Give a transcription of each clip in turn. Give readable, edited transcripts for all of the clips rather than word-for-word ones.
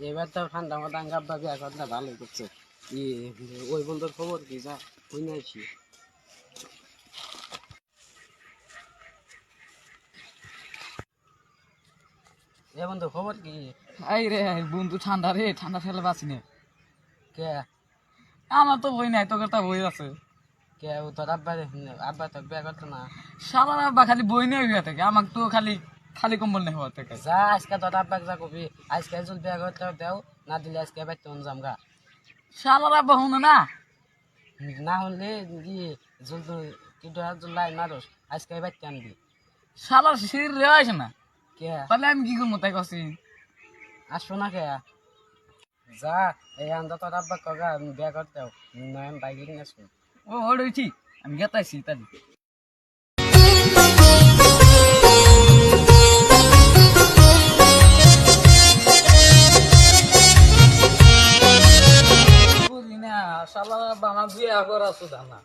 এবার তো ঠান্ডা মাথা আব্বা বিয়া করতে ভালোই করছে। ই ওই বন্ধুর খবর কি যা কই না আছি। এ বন্ধু খবর কি? এই রে বন্ধু ঠান্ডা রে, ঠান্ডা ফেলে বাঁচি না। কে আমার তো বই নাই, তোকে তা বই আছে। কে ও তোর আব্বা তো বিয়া করতো না। সারা আব্বা খালি বই নিয়ে হইয়া থাকে, আমাকে তো খালি খালি কম্বল নেই হওয়া থেকে। যা আজকে তোর আব্বাকে যা কবি আজকে জল বিয়া করতে দেও, না দিলে আজকে বাইতে যাম গা। সারা আব্বা শুনো না, না হলে কি জল তো কিন্তু জল লাই মারস আজকে বাইতে আনবি। সারা শরীর রে আছে না, কে তাহলে আমি কি করবো তাই কছি। আসবো না কে যা এই আন্দা তোর আব্বা কগা বিয়া করতে নয়ন বাইকে কিনে আসবো। ও ওইছি আমি গেতাইছি তাহলে। বুঝলি না শালা আমার বিয়া করা সুদা না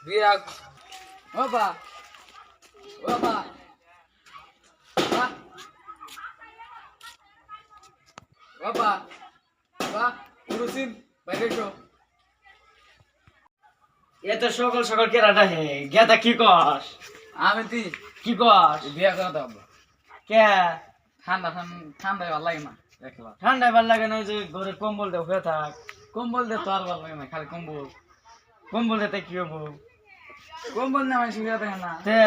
বিয়া। বাবা বাবা বাবা বাবা পুরুষিন বাইরে এসো। এ তো সকাল সকাল কেরাটা হে গেতা কি কস? আমি তুই কি কস? বিয়া করে দেব। কে ঠান্ডা ঠান্ডায় ভালো লাগে না দেখলা। ঠান্ডায় ভাল লাগে না, ওই যে ঘরে কম্বল দেও হয়ে থাক। কম্বল দিয়ে তো আর ভালো লাগে না, খালি কম্বল। কম্বল দিতে কি হবো? কম্বল না মানুষ বিয়া দেখে না, তে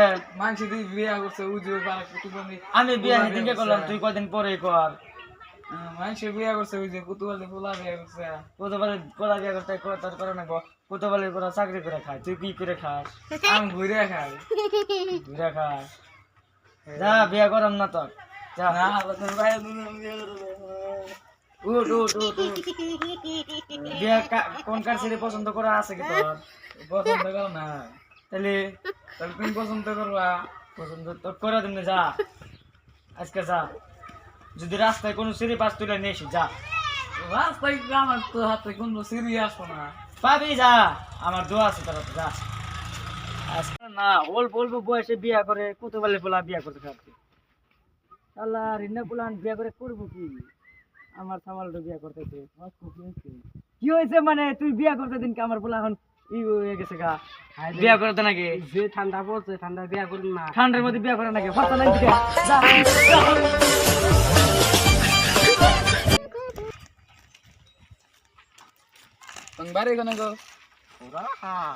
মানুষ তুই বিয়া করছে উজুর পাড়া কুতুবন্দি। আমি বিয়া সেদিনকে করলাম, তুই কদিন পরে কর। মানুষ বিয়া করছে ওই যে কুতুবন্দি পোলা বিয়া করছে। কতবারে কোলা বিয়া করতে তার করে নেবো, কতবারে কোলা চাকরি করে খায়, তুই কি করে খাস? আমি ঘুরে খাই ঘুরে খাস। যা বিয়া করাম না তোর, যা না তোর ভাই বিয়া করবে। উঠ উঠ উঠ উঠ। বিয়া কোন কার ছেলে পছন্দ করা আছে কি তোর? পছন্দ করো না, তাহলে তাহলে তুমি পছন্দ করবা। পছন্দ তো করে দিন, যা আজকে যা। যদি রাস্তায় কোনো সিঁড়ি পাস তুলে নিয়ে এসি, যা। রাস্তায় আমার তো হাতে কোনো সিঁড়ি আসবো না। পাবি, যা। আমার দোয়া আছে তারা, যা। আজকে না অল্প অল্প বয়সে বিয়া করে কত বলে পোলা বিয়া করতে থাকবে। আল্লাহ রিনা পোলান বিয়া করে করবো কি? আমার সামালটা বিয়া করতেছে। কি হয়েছে মানে তুই বিয়া করতে দিন আমার পোলা এখন ই হয়ে গেছে গা, বিয়া করতে নাকি? যে ঠান্ডা পড়ছে ঠান্ডা বিয়া করুন না। ঠান্ডার মধ্যে বিয়া করে নাকি? ফাঁকা নাই দিকে, যা। তুমি বাড়ি কোনে গো? ওরা হ্যাঁ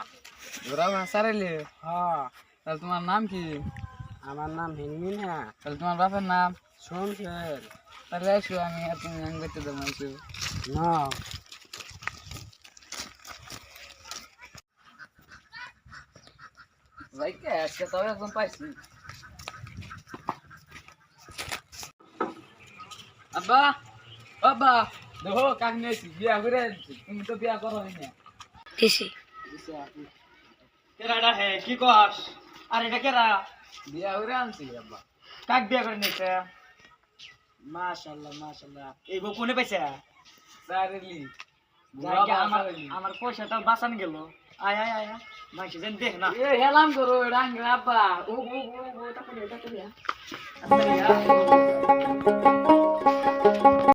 ঘোরা ভাষারেলে। হ্যাঁ তাহলে তোমার নাম কি? আমার নাম হিনমিন। হ্যাঁ তাহলে তোমার বাপের নাম? শোনছেন তাহলে আসো আমি আর তুমি আমি দেখতে দেবো আসো। না ভাইকে আজকে তবে একদম পাইছি। আব্বা আব্বা দেখো কাক নিয়েছি বিয়া করে আনছি। তুমি তো বিয়া করো না। কেরাডা হে কি কস? আর এটা কেরা? বিয়া করে আনছি আব্বা। কাক বিয়া করে নিছে? মাশাআল্লাহ মাশাআল্লাহ। এই বউ কোনে পাইছে? সারেলি আমার আমার পয়সাটা বাঁচান গেল। আয় আয় আয়, মাইছে যেন দেখ না। এ হেলাম করো ডাঙ্গ আব্বা। ও ও ও ও তাকলে